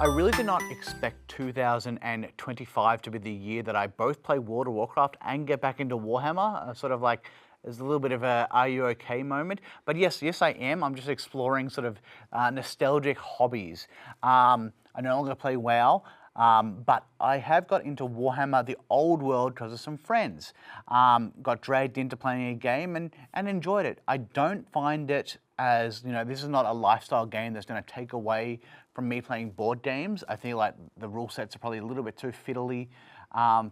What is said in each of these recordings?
I really did not expect 2025 to be the year that I both play World of Warcraft and get back into Warhammer. Sort of like, there's a little bit of a "are you okay" moment. But yes, I am. I'm just exploring sort of nostalgic hobbies. I no longer play WoW, but I have got into Warhammer, the old world, because of some friends. Got dragged into playing a game and enjoyed it. I don't find it as, this is not a lifestyle game that's going to take away from me playing board games. I feel like the rule sets are probably a little bit too fiddly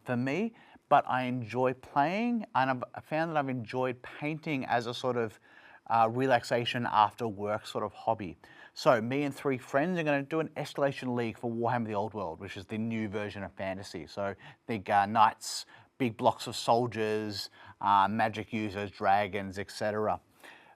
for me, but I enjoy playing, and I've found that I've enjoyed painting as a sort of relaxation after work sort of hobby. So me and 3 friends are going to do an Escalation League for Warhammer the Old World, which is the new version of fantasy. So big knights, big blocks of soldiers, magic users, dragons, etc.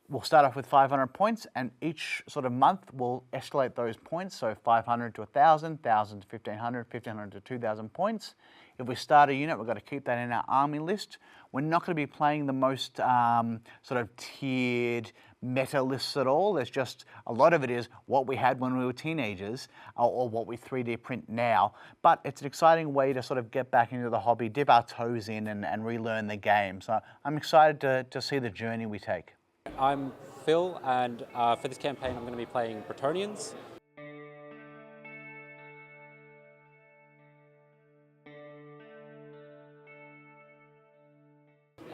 We'll start off with 500 points, and each sort of month we'll escalate those points. So 500 to 1,000, 1,000 to 1,500, 1,500 to 2,000 points. If we start a unit, we've got to keep that in our army list. We're not going to be playing the most sort of tiered meta lists at all. There's just, a lot of it is what we had when we were teenagers or what we 3D print now. But it's an exciting way to sort of get back into the hobby, dip our toes in and relearn the game. So I'm excited to see the journey we take. I'm Phil, and for this campaign I'm going to be playing Bretonnians.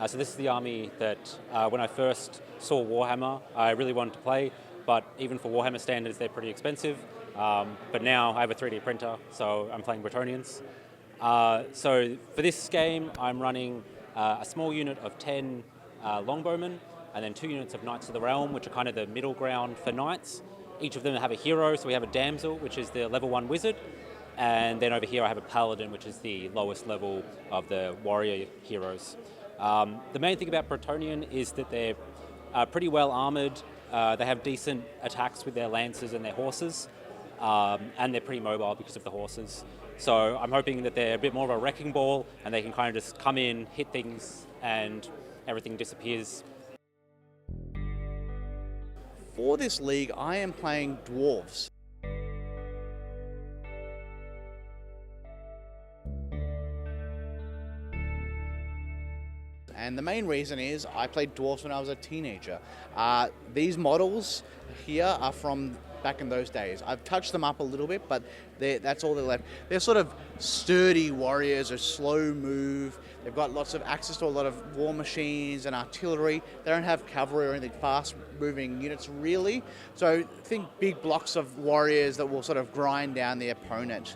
So this is the army that when I first saw Warhammer I really wanted to play, but even for Warhammer standards they're pretty expensive. But now I have a 3D printer, so I'm playing Bretonnians. So for this game I'm running a small unit of 10 longbowmen, and then 2 units of Knights of the Realm, which are kind of the middle ground for knights. Each of them have a hero, so we have a damsel, which is the level 1 wizard, and then over here I have a paladin, which is the lowest level of the warrior heroes. The main thing about Bretonnian is that they're pretty well armoured, they have decent attacks with their lances and their horses, and they're pretty mobile because of the horses. So I'm hoping that they're a bit more of a wrecking ball, and they can kind of just come in, hit things, and everything disappears. For this league, I am playing dwarves. And the main reason is I played dwarves when I was a teenager. These models here are from back in those days. I've touched them up a little bit, but that's all they're left. They're sort of sturdy warriors, a slow move. They've got lots of access to a lot of war machines and artillery. They don't have cavalry or anything fast-moving units, really. So think big blocks of warriors that will sort of grind down the opponent.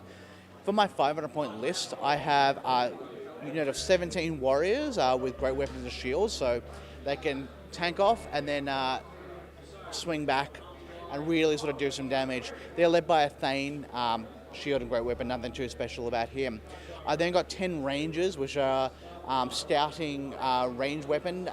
For my 500-point list, I have a unit of 17 warriors with great weapons and shields, so they can tank off and then swing back and really sort of do some damage. They're led by a Thane, shield and great weapon, nothing too special about him. I then got 10 rangers, which are stouting range weapon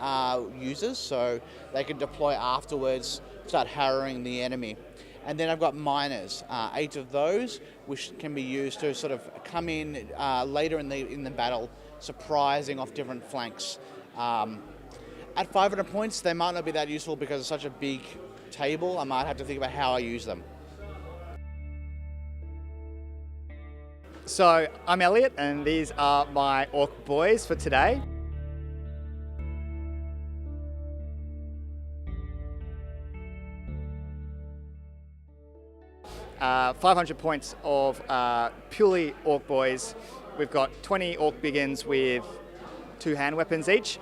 users, so they can deploy afterwards, start harrowing the enemy. And then I've got miners, 8 of those, which can be used to sort of come in later in the battle, surprising off different flanks. At 500 points, they might not be that useful because it's such a big table. I might have to think about how I use them. So I'm Elliott, and these are my Orc boys for today. Uh, 500 points of purely Orc boys. We've got 20 Orc Biggins with 2 hand weapons each,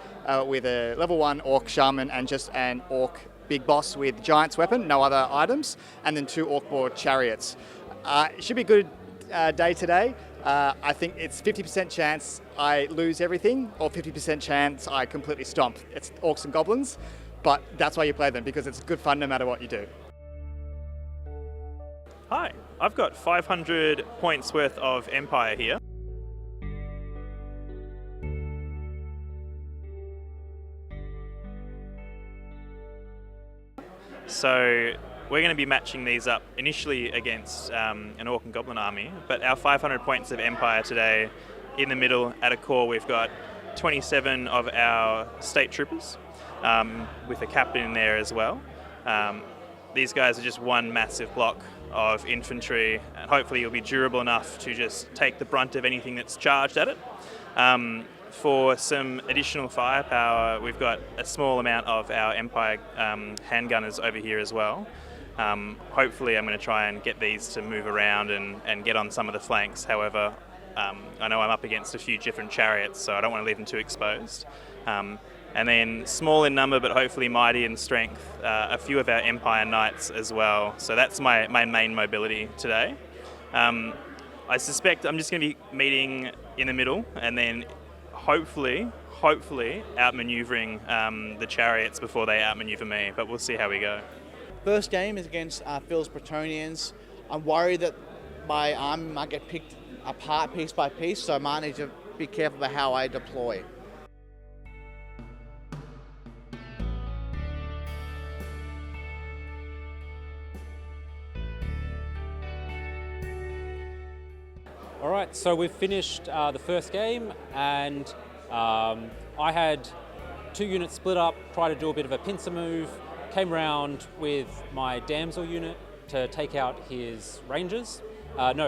with a level 1 Orc Shaman and just an Orc Big Boss with Giant's weapon, no other items, and then 2 Orc Boar Chariots. It should be a good day today. I think it's 50% chance I lose everything, or 50% chance I completely stomp. It's Orcs and Goblins, but that's why you play them, because it's good fun no matter what you do. Hi, I've got 500 points worth of Empire here. So we're going to be matching these up initially against an Orc and Goblin army, but our 500 points of Empire today, in the middle at a core we've got 27 of our state troopers with a captain in there as well. these guys are just one massive block of infantry, and hopefully it'll be durable enough to just take the brunt of anything that's charged at it. For some additional firepower, we've got a small amount of our Empire handgunners over here as well. Hopefully I'm going to try and get these to move around and get on some of the flanks. However, I know I'm up against a few different chariots, so I don't want to leave them too exposed. And then small in number, but hopefully mighty in strength, a few of our Empire Knights as well. So that's my main mobility today. I suspect I'm just going to be meeting in the middle, and then hopefully outmaneuvering the chariots before they outmaneuver me, but we'll see how we go. First game is against Phil's Bretonnians. I'm worried that my army might get picked apart piece by piece, so I might need to be careful about how I deploy. All right, so we've finished the first game, and I had 2 units split up, try to do a bit of a pincer move, came around with my damsel unit to take out his rangers,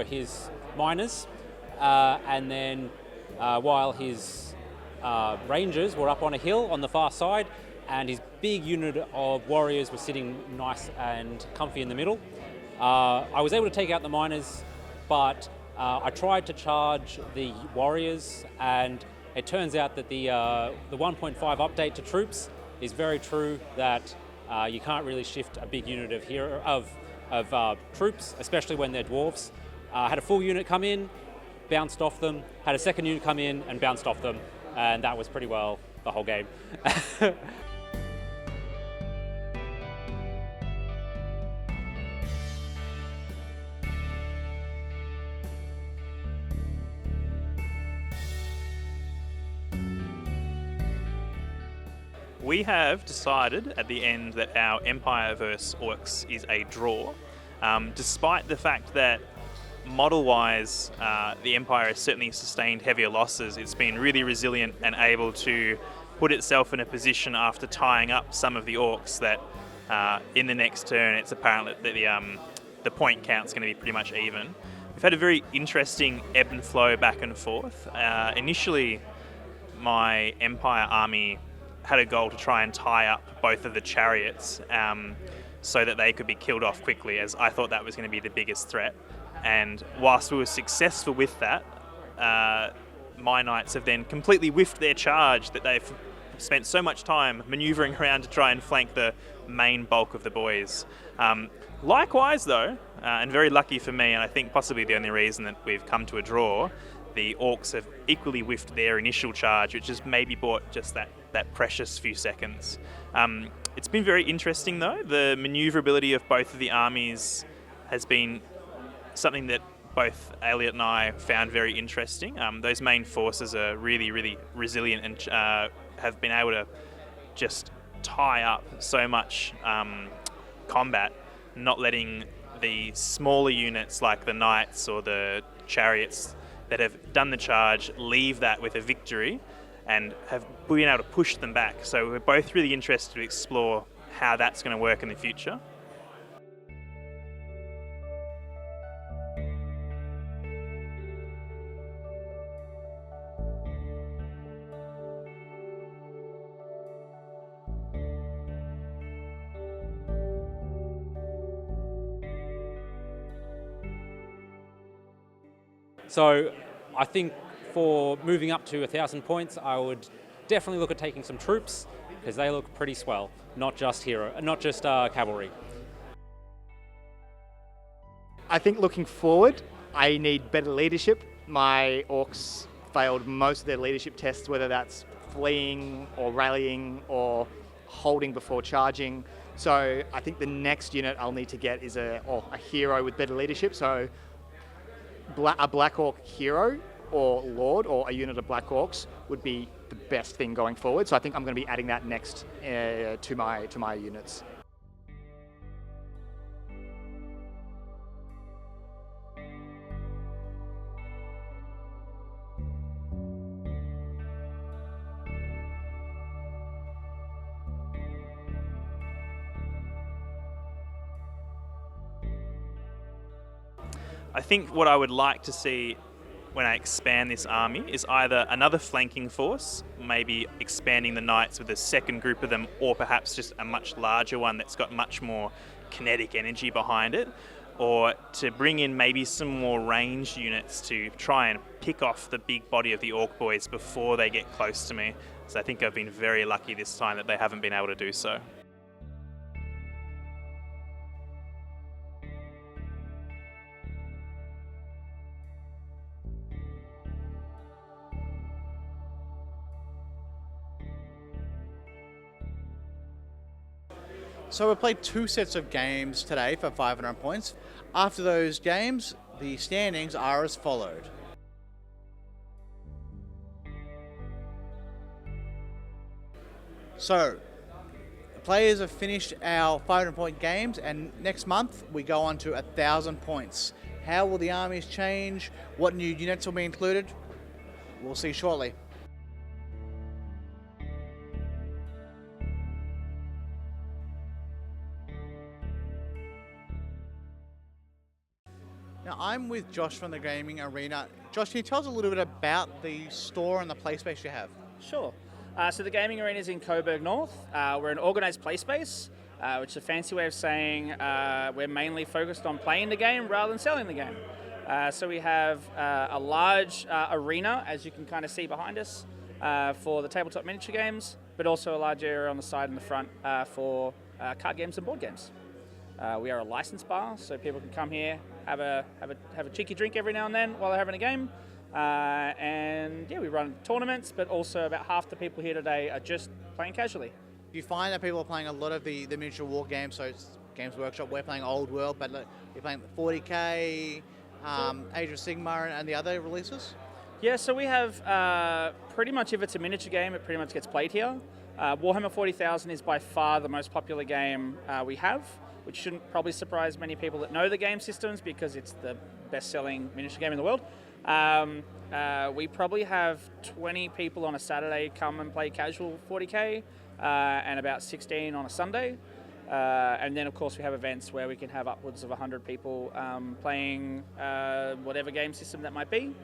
his miners, and then while his rangers were up on a hill on the far side, and his big unit of warriors were sitting nice and comfy in the middle. I was able to take out the miners, but I tried to charge the warriors, and it turns out that the 1.5 update to troops is very true, that you can't really shift a big unit of troops, especially when they're dwarves. Had a full unit come in, bounced off them, had a second unit come in and bounced off them, and that was pretty well the whole game. We have decided at the end that our Empire versus Orcs is a draw, despite the fact that model-wise the Empire has certainly sustained heavier losses. It's been really resilient and able to put itself in a position after tying up some of the Orcs that in the next turn it's apparent that the point count's going to be pretty much even. We've had a very interesting ebb and flow back and forth. Initially, my Empire army had a goal to try and tie up both of the chariots so that they could be killed off quickly, as I thought that was going to be the biggest threat. And whilst we were successful with that, my knights have then completely whiffed their charge that they've spent so much time manoeuvring around to try and flank the main bulk of the boys. Likewise though, and very lucky for me, and I think possibly the only reason that we've come to a draw, the Orcs have equally whiffed their initial charge, which has maybe bought just that precious few seconds. It's been very interesting though. The manoeuvrability of both of the armies has been something that both Elliott and I found very interesting. Those main forces are really, really resilient and have been able to just tie up so much combat, not letting the smaller units like the knights or the chariots that have done the charge leave that with a victory and have been able to push them back. So we're both really interested to explore how that's going to work in the future. So I think for moving up to 1,000 points, I would definitely look at taking some troops, because they look pretty swell, not just cavalry. I think looking forward, I need better leadership. My Orcs failed most of their leadership tests, whether that's fleeing or rallying or holding before charging. So I think the next unit I'll need to get is a hero with better leadership. So a Black Orc hero or Lord or a unit of Black Orcs would be the best thing going forward. So I think I'm going to be adding that next to my units. I think what I would like to see when I expand this army is either another flanking force, maybe expanding the knights with a second group of them, or perhaps just a much larger one that's got much more kinetic energy behind it, or to bring in maybe some more ranged units to try and pick off the big body of the orc boys before they get close to me. So I think I've been very lucky this time that they haven't been able to do so. So we played 2 sets of games today for 500 points. After those games, the standings are as followed. So, the players have finished our 500 point games, and next month we go on to 1,000 points. How will the armies change? What new units will be included? We'll see shortly. Now, I'm with Josh from the Gaming Arena. Josh, can you tell us a little bit about the store and the play space you have? Sure. So the Gaming Arena is in Coburg North. We're an organised play space, which is a fancy way of saying we're mainly focused on playing the game rather than selling the game. So we have a large arena, as you can kind of see behind us, for the tabletop miniature games, but also a large area on the side and the front for card games and board games. We are a licensed bar, so people can come here, have a cheeky drink every now and then while they're having a game. And yeah, we run tournaments, but also about half the people here today are just playing casually. Do you find that people are playing a lot of the miniature war games? So it's Games Workshop, we're playing Old World, but you're playing 40k, Age of Sigmar, and the other releases? Yeah, so we have pretty much, if it's a miniature game, it pretty much gets played here. Warhammer 40,000 is by far the most popular game we have, which shouldn't probably surprise many people that know the game systems because it's the best-selling miniature game in the world. We probably have 20 people on a Saturday come and play casual 40k, and about 16 on a Sunday. And then, of course, we have events where we can have upwards of 100 people playing whatever game system that might be.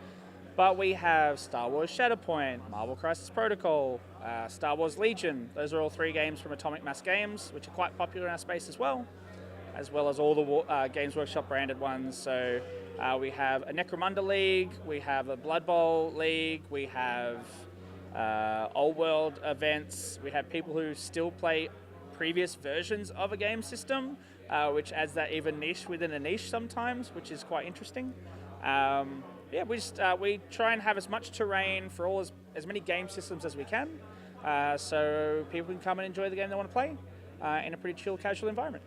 But we have Star Wars Shatterpoint, Marvel Crisis Protocol, Star Wars Legion. Those are all 3 games from Atomic Mass Games, which are quite popular in our space as well as all the Games Workshop branded ones. So we have a Necromunda League, we have a Blood Bowl League, we have Old World events, we have people who still play previous versions of a game system, which adds that even niche within a niche sometimes, which is quite interesting. Yeah, we try and have as much terrain for as many game systems as we can, so people can come and enjoy the game they want to play in a pretty chill, casual environment.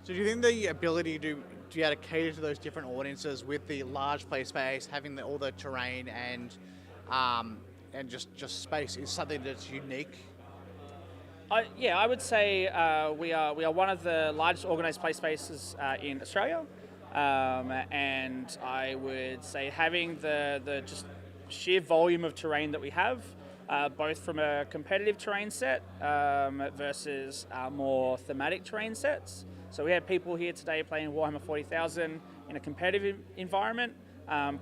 So do you think the ability to be able to cater to those different audiences with the large play space, having all the terrain and just space is something that's unique? Yeah, I would say we are one of the largest organised play spaces in Australia. And I would say having the just sheer volume of terrain that we have, both from a competitive terrain set versus more thematic terrain sets. So we have people here today playing Warhammer 40,000 in a competitive environment,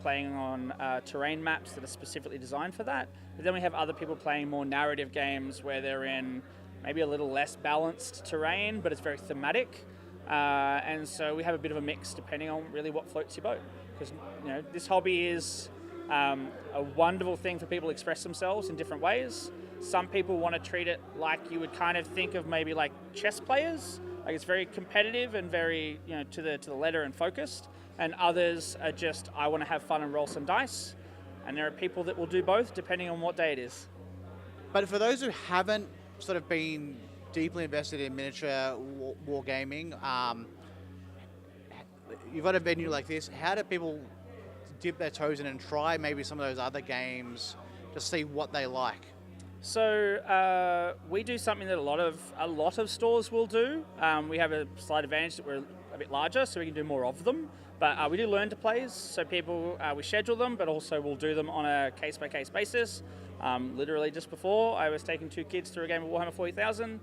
playing on terrain maps that are specifically designed for that. But then we have other people playing more narrative games where they're in maybe a little less balanced terrain, but it's very thematic. And so we have a bit of a mix depending on really what floats your boat. Because this hobby is a wonderful thing for people to express themselves in different ways. Some people want to treat it like you would kind of think of maybe like chess players. Like it's very competitive and very to the letter and focused. And others are just, I want to have fun and roll some dice. And there are people that will do both depending on what day it is. But for those who haven't sort of been deeply invested in miniature wargaming, you've got a venue like this. How do people dip their toes in and try maybe some of those other games to see what they like? So we do something that a lot of stores will do. We have a slight advantage that we're a bit larger, so we can do more of them. But we do learn to plays, so people we schedule them, but also we'll do them on a case-by-case basis. Literally just before, I was taking 2 kids through a game of Warhammer 40,000.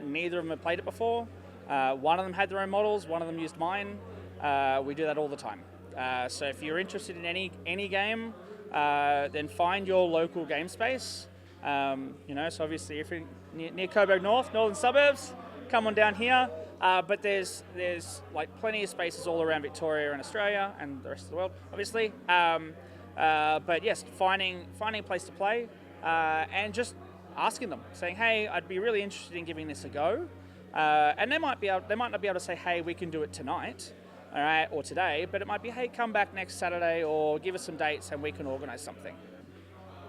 Neither of them had played it before. One of them had their own models, one of them used mine. We do that all the time. So if you're interested in any game, then find your local game space. So obviously if you're near Coburg North, northern suburbs, come on down here. But there's like plenty of spaces all around Victoria and Australia and the rest of the world, obviously. But yes, finding a place to play and just asking them, saying, hey, I'd be really interested in giving this a go. And they might not be able to say, hey, we can do it tonight, all right, or today, but it might be, hey, come back next Saturday or give us some dates and we can organise something.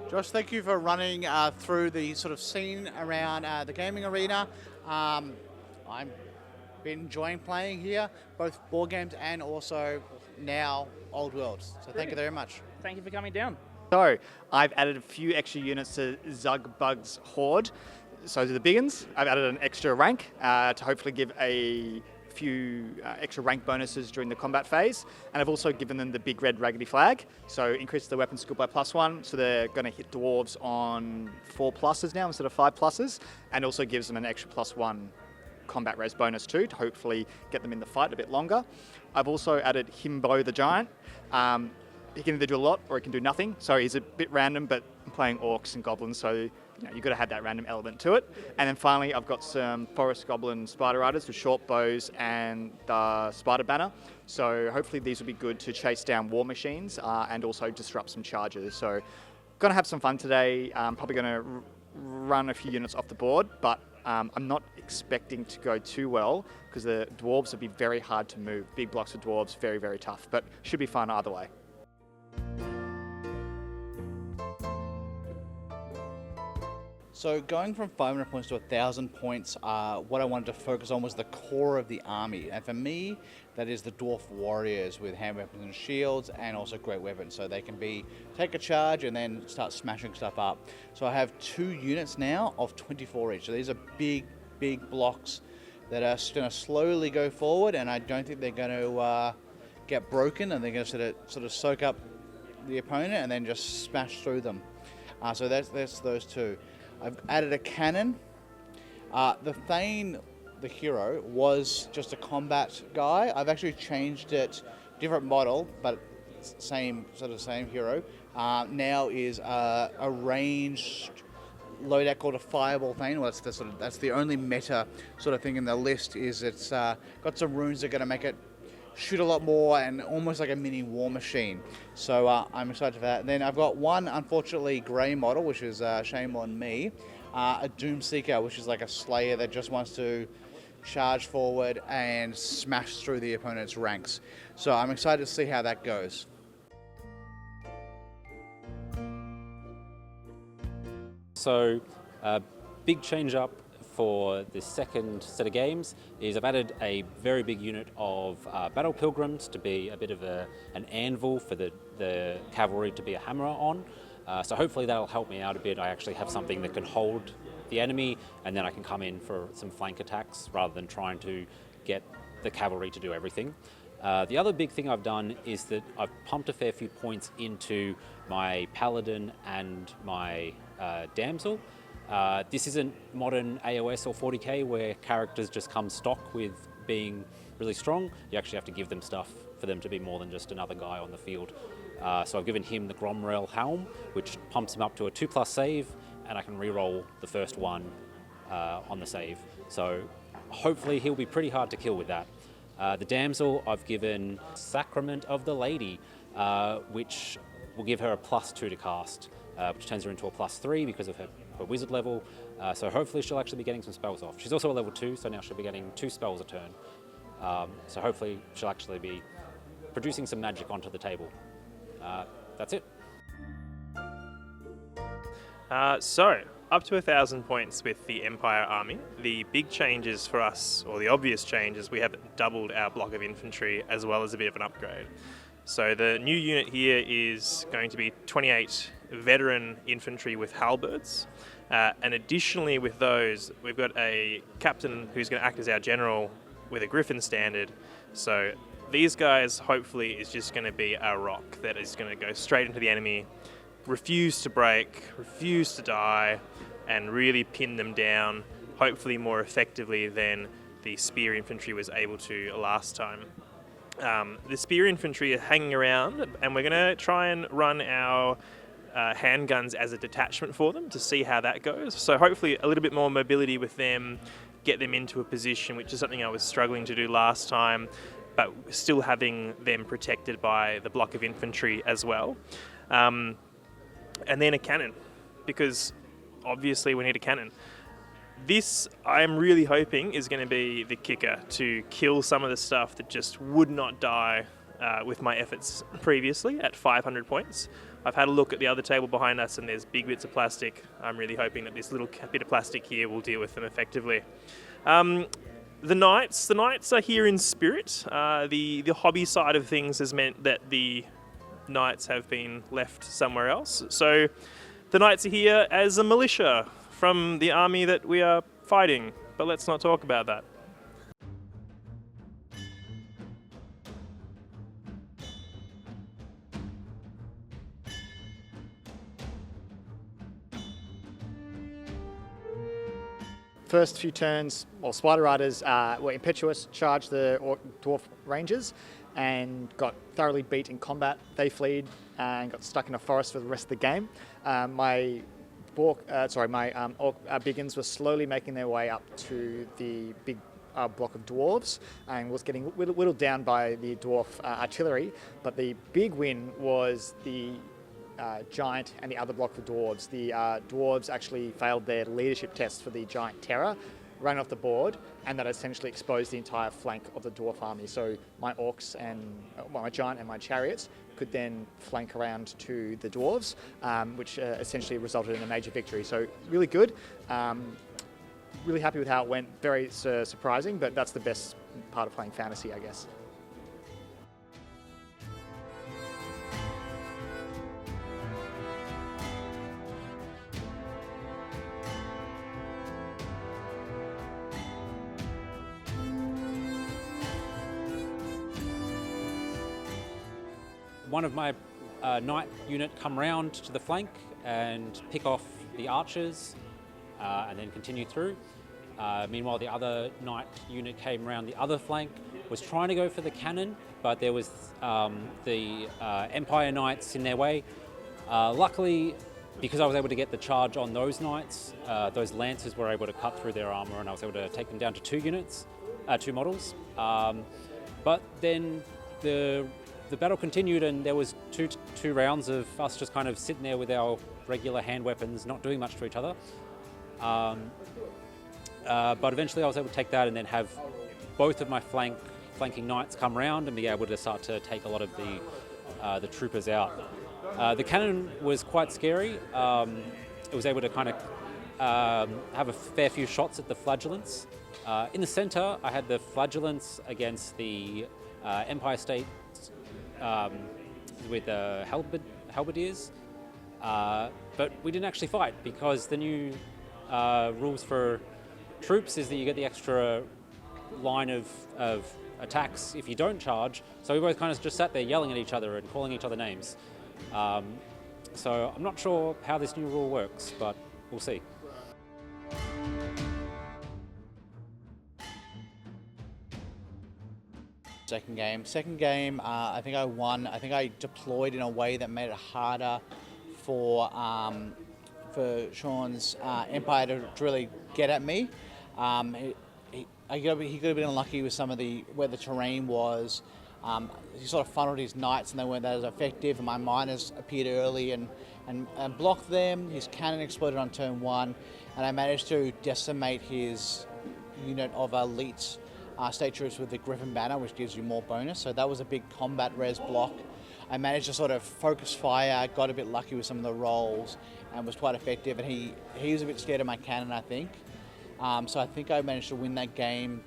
Josh, thank you for running through the sort of scene around the gaming arena. I'm been enjoying playing here, both board games and also now Old Worlds. So thank you very much. Thank you for coming down. So I've added a few extra units to Zugbug's Horde. So to the big uns, I've added an extra rank to hopefully give a few extra rank bonuses during the combat phase. And I've also given them the big red raggedy flag. So increase the weapon skill by +1. So they're going to hit dwarves on 4 pluses now instead of 5 pluses. And also gives them an extra +1 combat res bonus too, to hopefully get them in the fight a bit longer. I've also added Himbo the Giant. He can either do a lot or he can do nothing, so he's a bit random, but I'm playing Orcs and Goblins, so you've got to have that random element to it. And then finally, I've got some Forest Goblin Spider Riders with short bows and the Spider Banner. So hopefully these will be good to chase down war machines and also disrupt some charges. So going to have some fun today. Probably going to run a few units off the board, but I'm not expecting to go too well because the dwarves would be very hard to move. Big blocks of dwarves, very, very tough, but should be fun either way. So going from 500 points to 1,000 points, what I wanted to focus on was the core of the army. And for me, that is the dwarf warriors with hand weapons and shields and also great weapons. So they can take a charge and then start smashing stuff up. So I have 2 units now of 24 each. So these are big, big blocks that are going to slowly go forward, and I don't think they're going to get broken, and they're going to sort of soak up the opponent and then just smash through them. So that's those 2. I've added a cannon. The Thane, the hero, was just a combat guy. I've actually changed it, different model, but same hero. Now is a ranged loadout called a Fireball Thane. Well, that's the only meta sort of thing in the list. Is it's got some runes that are going to make it shoot a lot more and almost like a mini war machine. So I'm excited for that. Then I've got one, unfortunately, grey model, which is shame on me, a Doomseeker, which is like a slayer that just wants to charge forward and smash through the opponent's ranks. So I'm excited to see how that goes. So big change up for the second set of games is I've added a very big unit of battle pilgrims to be a bit of an anvil for the cavalry to be a hammer on. So hopefully that'll help me out a bit. I actually have something that can hold the enemy, and then I can come in for some flank attacks rather than trying to get the cavalry to do everything. The other big thing I've done is that I've pumped a fair few points into my paladin and my damsel. This isn't modern AOS or 40k where characters just come stock with being really strong. You actually have to give them stuff for them to be more than just another guy on the field. So I've given him the Gromrel Helm, which pumps him up to a 2+ save, and I can reroll the first one on the save. So hopefully he'll be pretty hard to kill with that. The damsel I've given Sacrament of the Lady, which will give her a +2 to cast, which turns her into a +3 because of her wizard level. So hopefully she'll actually be getting some spells off. She's also a level 2, so now she'll be getting 2 spells a turn. So hopefully she'll actually be producing some magic onto the table. That's it. So, up to 1,000 points with the Empire army. The big changes for us, or the obvious changes, we have doubled our block of infantry as well as a bit of an upgrade. So the new unit here is going to be 28 veteran infantry with halberds. And additionally with those, we've got a captain who's going to act as our general with a Griffin standard. So these guys hopefully is just going to be a rock that is going to go straight into the enemy, refuse to break, refuse to die, and really pin them down, hopefully more effectively than the spear infantry was able to last time. The spear infantry are hanging around, and we're going to try and run our handguns as a detachment for them to see how that goes. So hopefully a little bit more mobility with them, get them into a position, which is something I was struggling to do last time, but still having them protected by the block of infantry as well. And then a cannon, because obviously we need a cannon. This, I'm really hoping, is going to be the kicker to kill some of the stuff that just would not die with my efforts previously at 500 points. I've had a look at the other table behind us and there's big bits of plastic. I'm really hoping that this little bit of plastic here will deal with them effectively. The knights are here in spirit. The hobby side of things has meant that the knights have been left somewhere else. So the knights are here as a militia from the army that we are fighting, but let's not talk about that. First few turns, Spider Riders were impetuous, charged the Dwarf Rangers, and got thoroughly beat in combat. They fled and got stuck in a forest for the rest of the game. My Orc Biggins were slowly making their way up to the big block of dwarves and was getting whittled down by the dwarf artillery. But the big win was the giant and the other block for dwarves. The dwarves actually failed their leadership test for the giant terror, ran off the board, and that essentially exposed the entire flank of the dwarf army. So my orcs and my giant and my chariots could then flank around to the dwarves, which essentially resulted in a major victory. So really good. Really happy with how it went. Very surprising, but that's the best part of playing fantasy, I guess. One of my knight unit come round to the flank and pick off the archers and then continue through. Meanwhile, the other knight unit came around the other flank, was trying to go for the cannon, but there was the Empire Knights in their way. Luckily, because I was able to get the charge on those knights, those lancers were able to cut through their armor and I was able to take them down to two models. But then the battle continued and there was two rounds of us just kind of sitting there with our regular hand weapons, not doing much to each other. But eventually I was able to take that and then have both of my flanking knights come round and be able to start to take a lot of the troopers out. The cannon was quite scary. It was able to kind of have a fair few shots at the flagellants. In the centre, I had the flagellants against the Empire State with halberdiers, but we didn't actually fight because the new rules for troops is that you get the extra line of attacks if you don't charge. So we both kind of just sat there yelling at each other and calling each other names. So I'm not sure how this new rule works, but we'll see. Second game, I think I won. I think I deployed in a way that made it harder for Sean's Empire to really get at me. He could have been unlucky with some of where the terrain was. He sort of funneled his knights and they weren't that as effective, and my miners appeared early and blocked them. His cannon exploded on turn 1, and I managed to decimate his unit of elite state troops with the Griffin banner, which gives you more bonus. So that was a big combat res block. I managed to sort of focus fire, got a bit lucky with some of the rolls, and was quite effective. And he was a bit scared of my cannon, I think. So I think I managed to win that game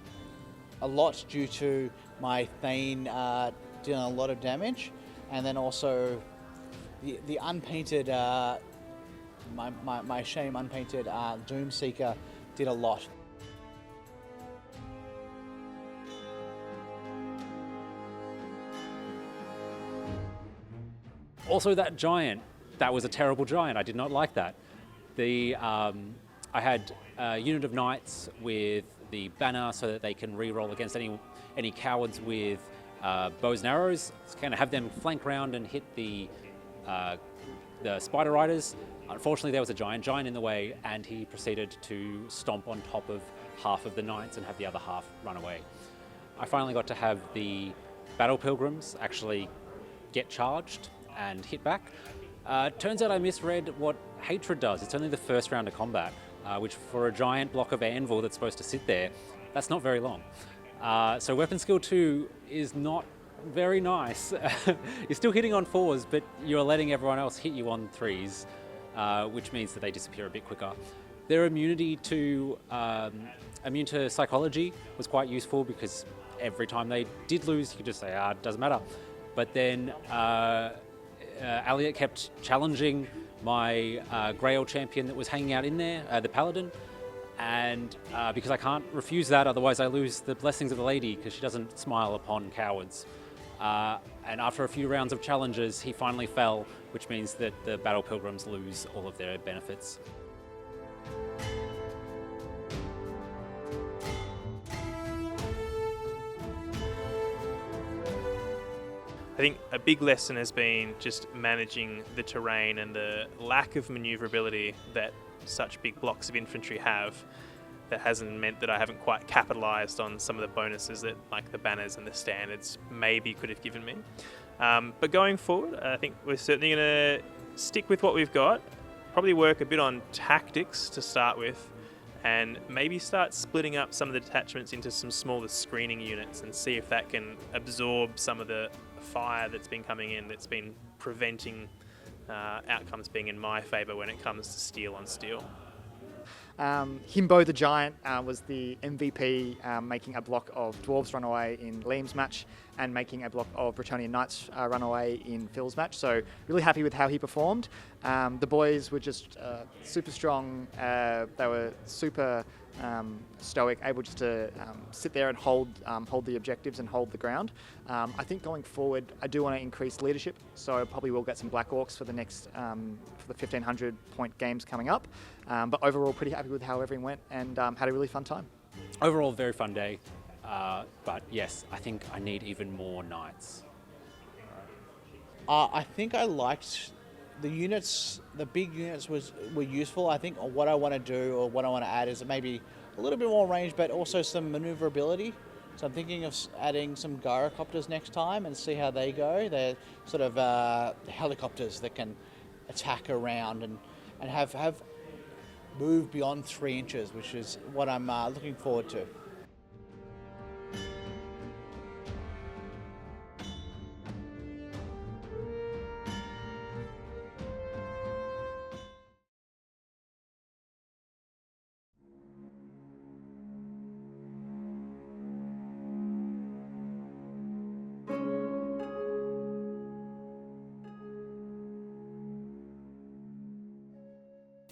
a lot due to my Thane dealing a lot of damage, and then also the unpainted, my shame unpainted Doomseeker did a lot. Also, that giant, that was a terrible giant. I did not like that. I had a unit of knights with the banner so that they can re-roll against any cowards with bows and arrows, kind of have them flank round and hit the spider riders. Unfortunately, there was a giant in the way, and he proceeded to stomp on top of half of the knights and have the other half run away. I finally got to have the battle pilgrims actually get charged and hit back. Turns out I misread what hatred does. It's only the first round of combat, which for a giant block of anvil that's supposed to sit there, that's not very long. So weapon skill 2 is not very nice. You're still hitting on 4s, but you're letting everyone else hit you on 3s, which means that they disappear a bit quicker. Their immunity to immune to psychology was quite useful, because every time they did lose, you could just say, it doesn't matter. But then Elliott kept challenging my Grail champion that was hanging out in there, the Paladin, and because I can't refuse that, otherwise I lose the blessings of the lady, because she doesn't smile upon cowards. And after a few rounds of challenges, he finally fell, which means that the Battle Pilgrims lose all of their benefits. I think a big lesson has been just managing the terrain and the lack of manoeuvrability that such big blocks of infantry have. That hasn't meant that I haven't quite capitalised on some of the bonuses that, like the banners and the standards, maybe could have given me. But going forward, I think we're certainly going to stick with what we've got, probably work a bit on tactics to start with, and maybe start splitting up some of the detachments into some smaller screening units and see if that can absorb some of the fire that's been coming in, that's been preventing outcomes being in my favour when it comes to steel on steel. Himbo the Giant was the MVP, making a block of Dwarves run away in Liam's match and making a block of Bretonnia Knights run away in Phil's match. So really happy with how he performed. The boys were just super strong. They were super stoic, able just to sit there and hold the objectives and hold the ground. I think going forward, I do want to increase leadership, so I probably will get some Black Orcs for the next for the 1500 point games coming up. But overall, pretty happy with how everything went, and had a really fun time. Overall, very fun day. But yes, I think I need even more knights. I think I liked the units. The big units were useful. I think what I want to do, or what I want to add, is maybe a little bit more range, but also some maneuverability. So I'm thinking of adding some gyrocopters next time and see how they go. They're sort of helicopters that can attack around and have move beyond 3 inches, which is what I'm looking forward to.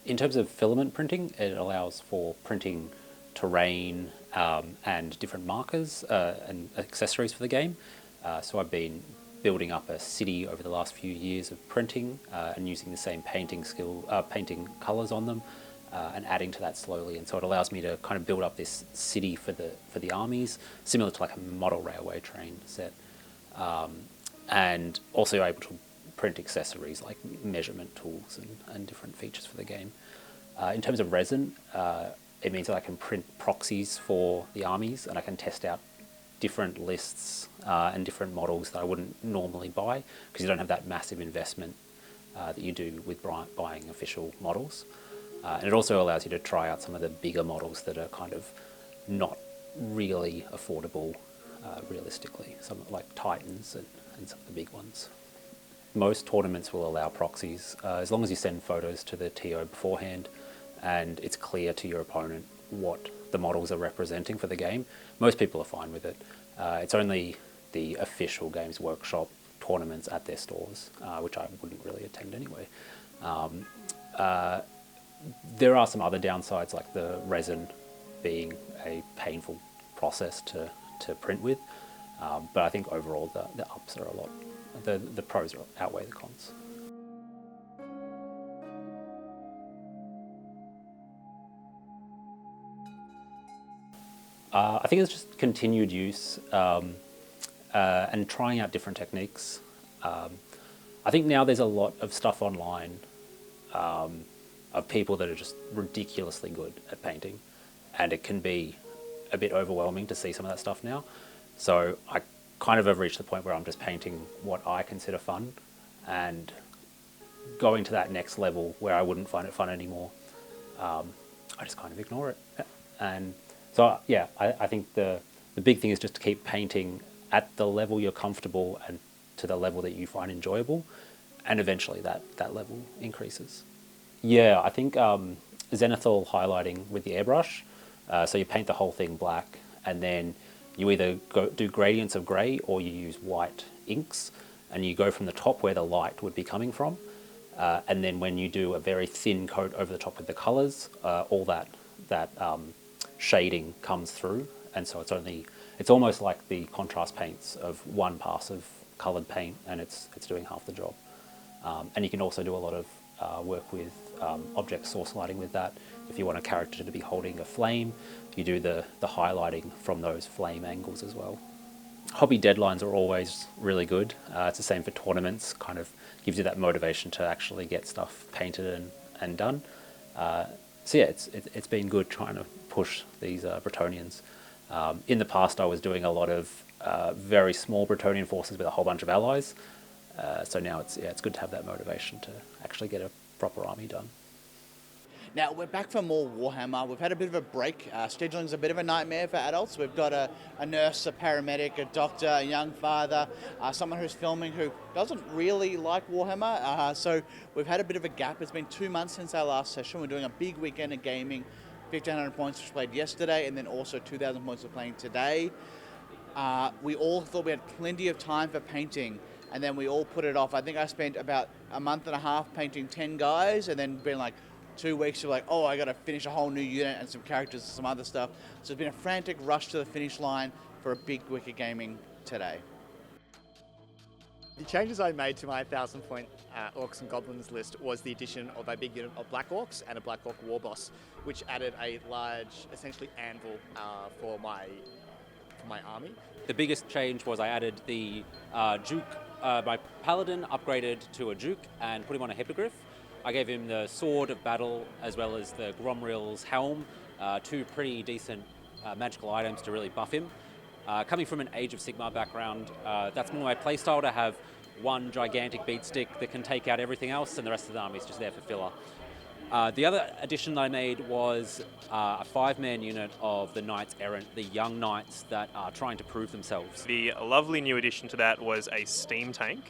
In terms of filament printing, it allows for printing terrain and different markers and accessories for the game. So I've been building up a city over the last few years of printing and using the same painting colours on them and adding to that slowly. And so it allows me to kind of build up this city for the armies, similar to like a model railway train set, and also able to print accessories like measurement tools and different features for the game. In terms of resin, it means that I can print proxies for the armies, and I can test out different lists and different models that I wouldn't normally buy, because you don't have that massive investment that you do with buying official models. And it also allows you to try out some of the bigger models that are kind of not really affordable realistically, some like Titans and some of the big ones. Most tournaments will allow proxies, as long as you send photos to the TO beforehand and it's clear to your opponent what the models are representing for the game. Most people are fine with it. It's only the official Games Workshop tournaments at their stores, which I wouldn't really attend anyway. There are some other downsides, like the resin being a painful process to print with, but I think overall the ups are a lot. The pros outweigh the cons. I think it's just continued use. and trying out different techniques. I think now there's a lot of stuff online of people that are just ridiculously good at painting, and it can be a bit overwhelming to see some of that stuff now. So I kind of have reached the point where I'm just painting what I consider fun, and going to that next level where I wouldn't find it fun anymore, I just kind of ignore it. And so, yeah, I think the big thing is just to keep painting at the level you're comfortable and to the level that you find enjoyable, and eventually that level increases. Yeah, I think zenithal highlighting with the airbrush, so you paint the whole thing black, and then you either do gradients of grey or you use white inks, and you go from the top where the light would be coming from, and then when you do a very thin coat over the top with the colours, all that shading comes through, and so it's almost like the contrast paints of one pass of coloured paint, and it's doing half the job. And you can also do a lot of work with object source lighting with that. If you want a character to be holding a flame, you do the highlighting from those flame angles as well. Hobby deadlines are always really good. It's the same for tournaments, kind of gives you that motivation to actually get stuff painted and done. So yeah, it's been good trying to push these Bretonnians. In the past, I was doing a lot of very small Bretonnian forces with a whole bunch of allies. So now it's good to have that motivation to actually get a proper army done. Now, we're back for more Warhammer. We've had a bit of a break. Scheduling's a bit of a nightmare for adults. We've got a nurse, a paramedic, a doctor, a young father, someone who's filming who doesn't really like Warhammer. So we've had a bit of a gap. It's been 2 months since our last session. We're doing a big weekend of gaming. 1,500 points which played yesterday, and then also 2,000 points we're playing today. We all thought we had plenty of time for painting, and then we all put it off. I think I spent about a month and a half painting 10 guys, and then been like 2 weeks of like, oh, I got to finish a whole new unit and some characters and some other stuff. So it's been a frantic rush to the finish line for a big week of gaming today. The changes I made to my 1,000 point Orcs and Goblins list was the addition of a big unit of Black Orcs and a Black Orc War Boss, which added a large, essentially anvil for my army. The biggest change was I added the Duke, my Paladin upgraded to a Duke and put him on a Hippogriff. I gave him the Sword of Battle as well as the Gromril's Helm, two pretty decent magical items to really buff him. Coming from an Age of Sigmar background, that's more my playstyle, to have one gigantic beatstick that can take out everything else, and the rest of the army is just there for filler. The other addition that I made was a 5-man unit of the Knights Errant, the young knights that are trying to prove themselves. The lovely new addition to that was a steam tank,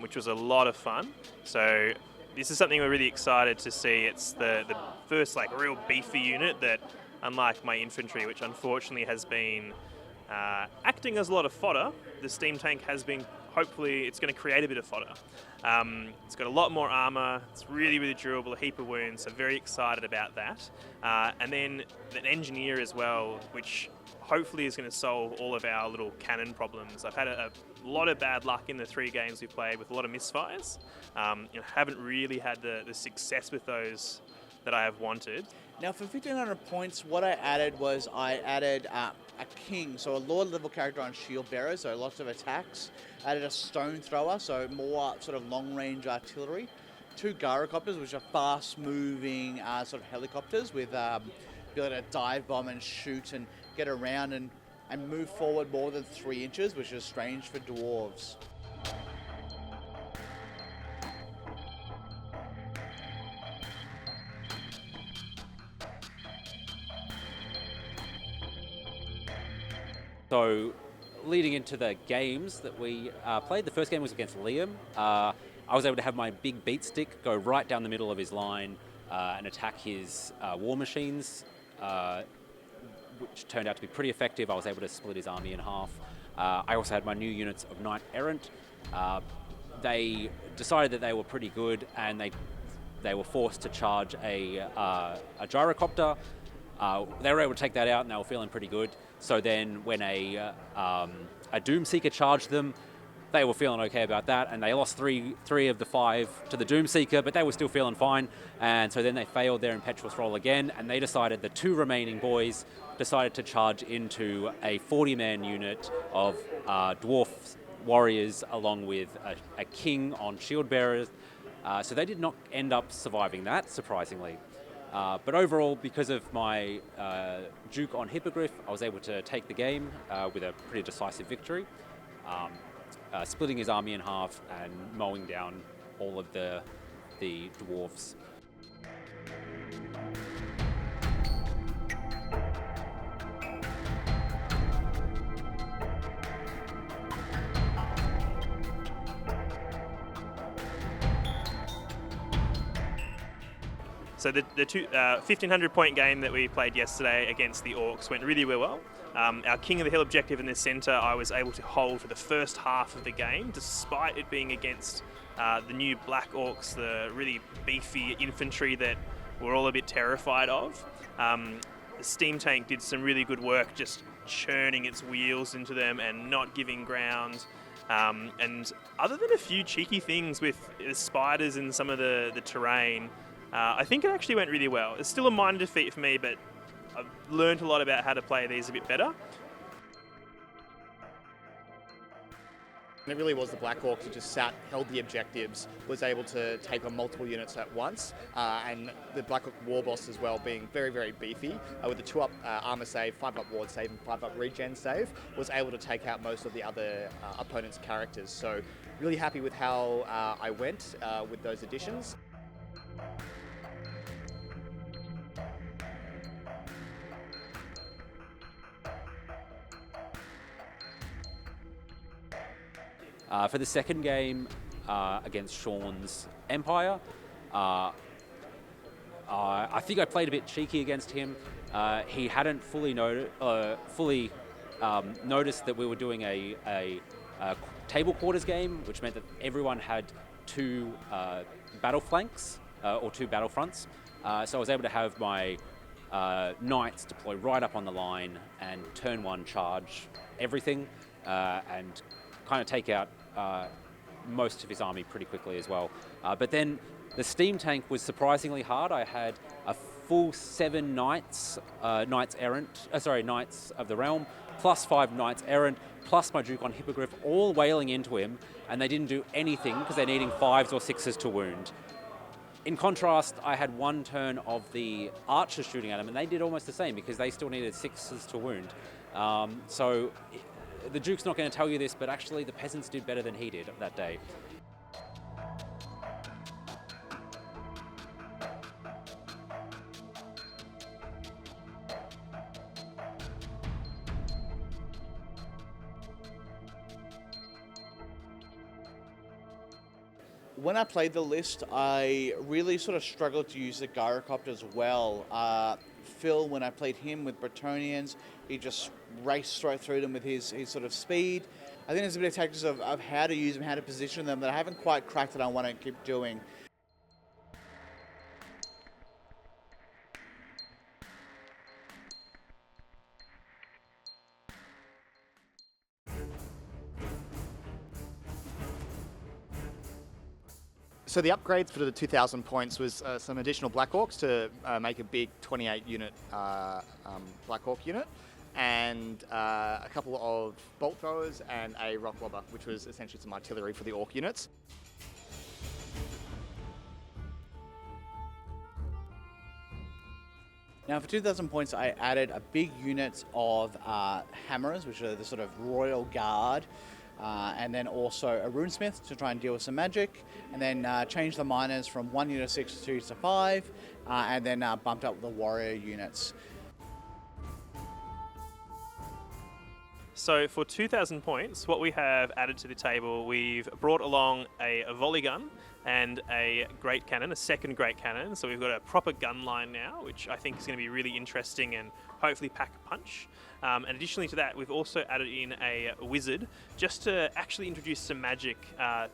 which was a lot of fun. So this is something we're really excited to see. It's the first real beefy unit that, unlike my infantry, which unfortunately has been acting as a lot of fodder, the steam tank has been, hopefully, it's going to create a bit of fodder. It's got a lot more armour, it's really, really durable, a heap of wounds, so very excited about that. And then an engineer as well, which hopefully is going to solve all of our little cannon problems. I've had a lot of bad luck in the 3 games we've played with a lot of misfires. Haven't really had the success with those that I have wanted. Now for 1,500 points, what I added was I added a king, so a Lord level character on shield bearer, so lots of attacks. Added a stone thrower, so more sort of long range artillery. 2 gyrocopters, which are fast moving sort of helicopters with ability to dive bomb and shoot and get around and move forward more than 3 inches, which is strange for dwarves. So, leading into the games that we played, the first game was against Liam. I was able to have my big beat stick go right down the middle of his line and attack his war machines, which turned out to be pretty effective. I was able to split his army in half. I also had my new units of Knight Errant. They decided that they were pretty good, and they were forced to charge a gyrocopter. They were able to take that out, and they were feeling pretty good. So then when a Doomseeker charged them, they were feeling okay about that, and they lost three of the 5 to the Doomseeker, but they were still feeling fine. And so then they failed their impetuous roll again, and they decided, the 2 remaining boys decided to charge into a 40-man unit of dwarf warriors along with a king on shield bearers. So they did not end up surviving that, surprisingly. But overall, because of my Duke on Hippogriff, I was able to take the game with a pretty decisive victory, splitting his army in half and mowing down all of the dwarves. So the 1,500 point game that we played yesterday against the Orcs went really well. Our King of the Hill objective in the centre I was able to hold for the first half of the game, despite it being against the new Black Orcs, the really beefy infantry that we're all a bit terrified of. The steam tank did some really good work just churning its wheels into them and not giving ground. And other than a few cheeky things with the spiders and some of the terrain, I think it actually went really well. It's still a minor defeat for me, but I've learned a lot about how to play these a bit better. And it really was the Black Orcs who just sat, held the objectives, was able to take on multiple units at once, and the Black Orc War Boss as well being very, very beefy, with a 2-up armor save, 5-up ward save and 5-up regen save, was able to take out most of the other opponent's characters. So really happy with how I went with those additions. For the second game against Sean's Empire, I think I played a bit cheeky against him. He hadn't fully noticed that we were doing a table quarters game, which meant that everyone had 2 battle flanks or 2 battle fronts. So I was able to have my knights deploy right up on the line and turn 1 charge everything and kind of take out most of his army pretty quickly as well. But then the steam tank was surprisingly hard. I had a full 7 knights, knights of the realm, plus 5 knights errant, plus my Duke on Hippogriff, all wailing into him, and they didn't do anything because they're needing 5s or 6s to wound. In contrast, I had 1 turn of the archers shooting at him, and they did almost the same because they still needed 6s to wound. So the Duke's not going to tell you this, but actually the peasants did better than he did that day. When I played the list, I really sort of struggled to use the gyrocopter as well. Phil, when I played him with Bretonnians, he just raced right through them with his sort of speed. I think there's a bit of tactics of how to use them, how to position them that I haven't quite cracked that I want to keep doing. So the upgrades for the 2,000 points was some additional Black Orcs to make a big 28-unit Black Orc unit, and a couple of bolt throwers and a rock lobber, which was essentially some artillery for the Orc units. Now for 2,000 points, I added a big unit of hammers, which are the sort of royal guard, and then also a runesmith to try and deal with some magic, and then changed the miners from 1 unit of 6 to 2 to 5, and then bumped up the warrior units. So for 2,000 points, what we have added to the table, we've brought along a volley gun and a great cannon, a second great cannon. So we've got a proper gun line now, which I think is going to be really interesting and hopefully pack a punch. And additionally to that, we've also added in a wizard just to actually introduce some magic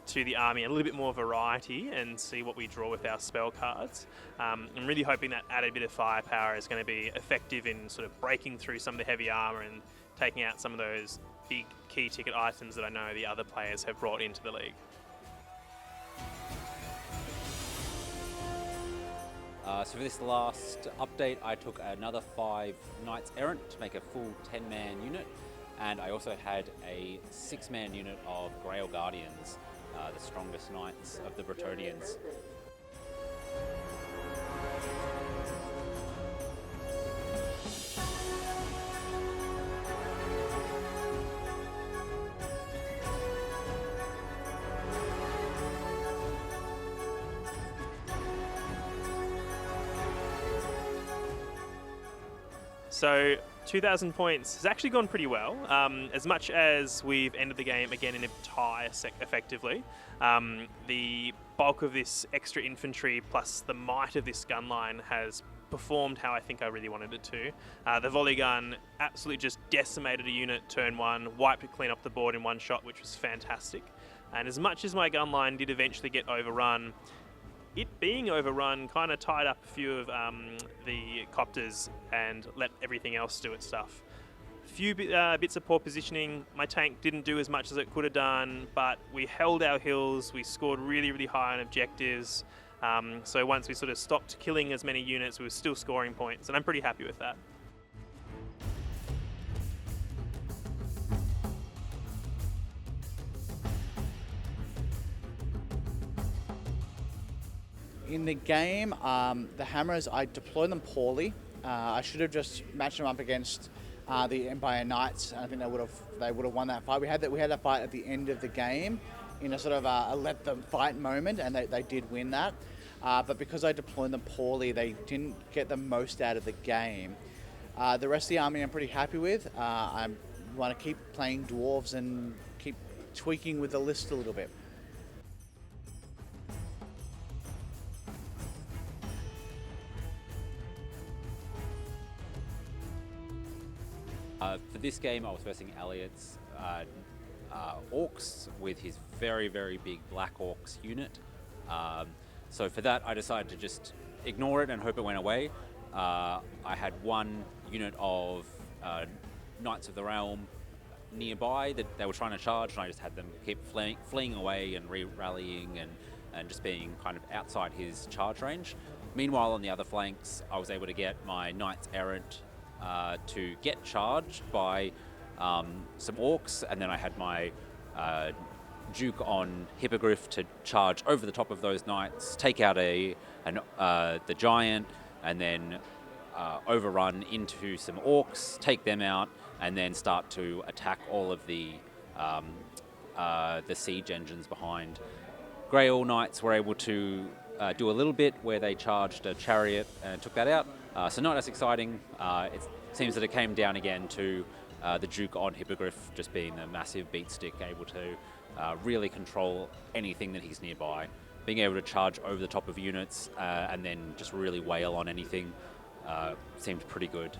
to the army, a little bit more variety, and see what we draw with our spell cards. I'm really hoping that added bit of firepower is going to be effective in sort of breaking through some of the heavy armor and taking out some of those big key ticket items that I know the other players have brought into the league. So for this last update, I took another 5 Knights Errant to make a full 10-man unit. and I also had a 6-man unit of Grail Guardians, the strongest knights of the Bretonnians. So 2,000 points has actually gone pretty well. As much as we've ended the game again in a tie effectively, the bulk of this extra infantry plus the might of this gun line has performed how I think I really wanted it to. The volley gun absolutely just decimated a unit turn 1, wiped it clean off the board in one shot, which was fantastic. And as much as my gun line did eventually get overrun, it being overrun kind of tied up a few of the copters and let everything else do its stuff. A few bits of poor positioning. My tank didn't do as much as it could have done, but we held our hills, we scored really, really high on objectives. So once we sort of stopped killing as many units, we were still scoring points, and I'm pretty happy with that. In the game, the hammers, I deployed them poorly. I should have just matched them up against the Empire Knights, and I think they would have won that fight. We had that fight at the end of the game in a sort of a let them fight moment, and they did win that. But because I deployed them poorly, they didn't get the most out of the game. The rest of the army I'm pretty happy with. I want to keep playing dwarves and keep tweaking with the list a little bit. For this game, I was versing Elliott's Orcs with his very, very big Black Orcs unit. So for that, I decided to just ignore it and hope it went away. I had one unit of Knights of the Realm nearby that they were trying to charge, and I just had them keep fleeing away and re-rallying and just being kind of outside his charge range. Meanwhile, on the other flanks, I was able to get my Knights Errant to get charged by some Orcs, and then I had my Duke on Hippogriff to charge over the top of those Knights, take out the Giant, and then overrun into some Orcs, take them out, and then start to attack all of the siege engines behind. Grail Knights were able to do a little bit where they charged a chariot and took that out. So not as exciting. It seems that it came down again to the Duke on Hippogriff just being a massive beat stick, able to really control anything that he's nearby, being able to charge over the top of units and then just really wail on anything seemed pretty good.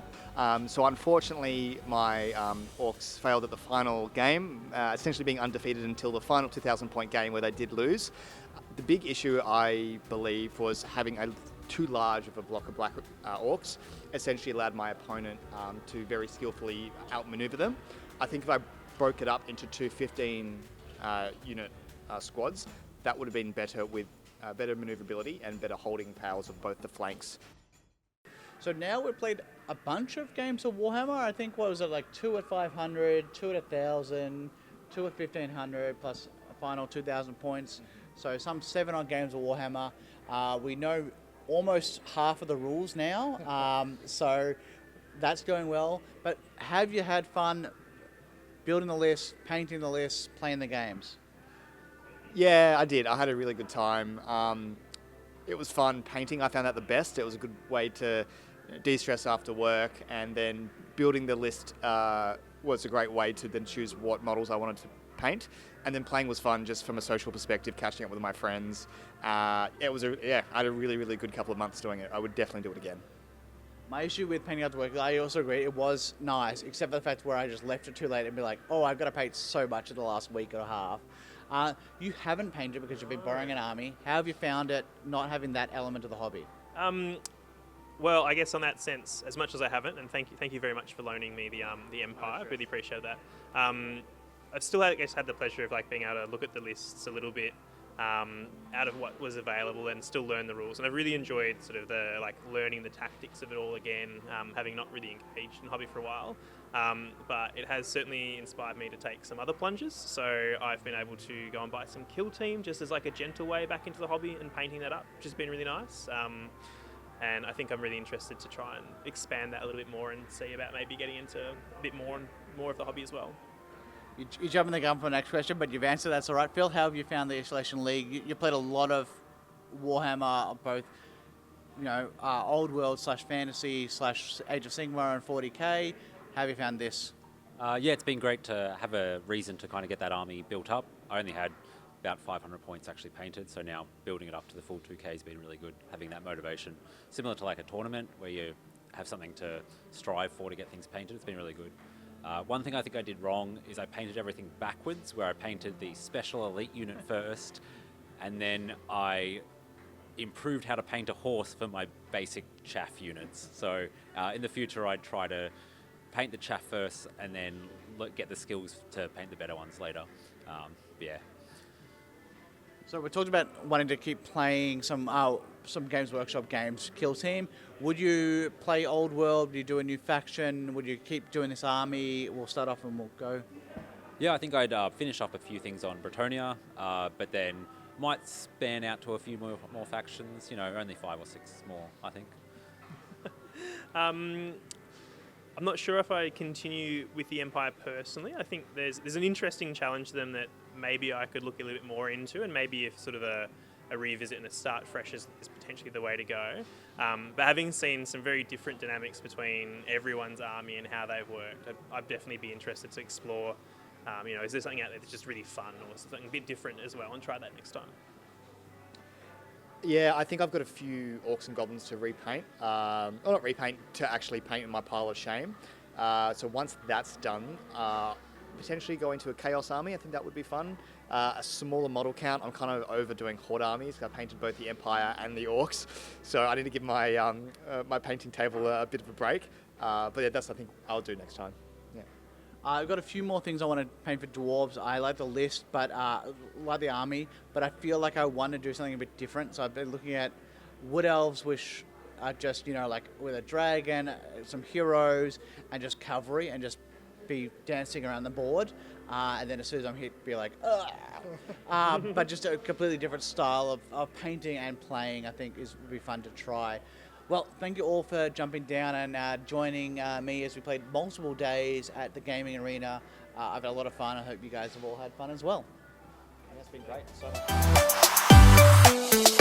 So unfortunately, my Orcs failed at the final game, essentially being undefeated until the final 2,000 point game where they did lose. The big issue, I believe, was having too large of a block of Black Orcs essentially allowed my opponent to very skillfully outmaneuver them. I think if I broke it up into two 15 unit squads, that would have been better with better maneuverability and better holding powers of both the flanks. So now we've played a bunch of games of Warhammer. I think, what was it, like 2 at 500, 2 at 1,000, 2 at 1,500, plus a final 2,000 points. So some 7 odd games of Warhammer. We know almost half of the rules now, so that's going well. But have you had fun building the list, painting the list, playing the games? Yeah, I did. I had a really good time. It was fun painting. I found that the best. It was a good way to de-stress after work, and then building the list was a great way to then choose what models I wanted to paint. And then playing was fun just from a social perspective, catching up with my friends. I had a really, really good couple of months doing it. I would definitely do it again. My issue with painting after work, I also agree, it was nice, except for the fact where I just left it too late and be like, oh, I've got to paint so much in the last week and a half. You haven't painted because you've been borrowing an army. How have you found it not having that element of the hobby? Well, I guess on that sense, as much as I haven't, and thank you very much for loaning me the Empire. I really appreciate that. I've still, I guess, had the pleasure of being able to look at the lists a little bit out of what was available and still learn the rules. And I've really enjoyed sort of the learning the tactics of it all again, having not really engaged in hobby for a while. But it has certainly inspired me to take some other plunges. So I've been able to go and buy some Kill Team just as a gentle way back into the hobby and painting that up, which has been really nice. And I think I'm really interested to try and expand that a little bit more and see about maybe getting into a bit more of the hobby as well. You're jumping the gun for the next question, but you've answered. That's all right. Phil, how have you found the Escalation League? You played a lot of Warhammer, both old world / fantasy / Age of Sigmar and 40k. How have you found this? Yeah, it's been great to have a reason to kind of get that army built up. I only had about 500 points actually painted, so now building it up to the full 2k has been really good, having that motivation. Similar to a tournament where you have something to strive for to get things painted, it's been really good. One thing I think I did wrong is I painted everything backwards, where I painted the special elite unit first, and then I improved how to paint a horse for my basic chaff units. So in the future I'd try to paint the chaff first and then get the skills to paint the better ones later. Yeah. So we talked about wanting to keep playing some Games Workshop games. Kill Team. Would you play Old World? Would you do a new faction? Would you keep doing this army? We'll start off and we'll go. Yeah, I think I'd finish up a few things on Bretonnia, but then might span out to a few more factions. Only 5 or 6 more, I think. I'm not sure if I continue with the Empire personally. I think there's an interesting challenge to them that maybe I could look a little bit more into, and maybe if sort of a revisit and a start fresh is potentially the way to go. But having seen some very different dynamics between everyone's army and how they've worked, I'd definitely be interested to explore, is there something out there that's just really fun or something a bit different as well, and try that next time. Yeah, I think I've got a few Orcs and Goblins to repaint. Or not repaint, to actually paint in my pile of shame. So once that's done, potentially go into a Chaos army. I think that would be fun. A smaller model count. I'm kind of overdoing Horde armies. I painted both the Empire and the Orcs. So I need to give my my painting table a bit of a break. But yeah, that's I think I'll do next time. Yeah. I've got a few more things I want to paint for dwarves. I like the list, but like the army, but I feel like I want to do something a bit different. So I've been looking at wood elves, which are just with a dragon, some heroes, and just cavalry, and just be dancing around the board. And then as soon as I'm hit, be like, ugh. But just a completely different style of painting and playing, I think would be fun to try. Well, thank you all for jumping down and joining me as we played multiple days at the gaming arena. I've had a lot of fun. I hope you guys have all had fun as well. That's been great. So much.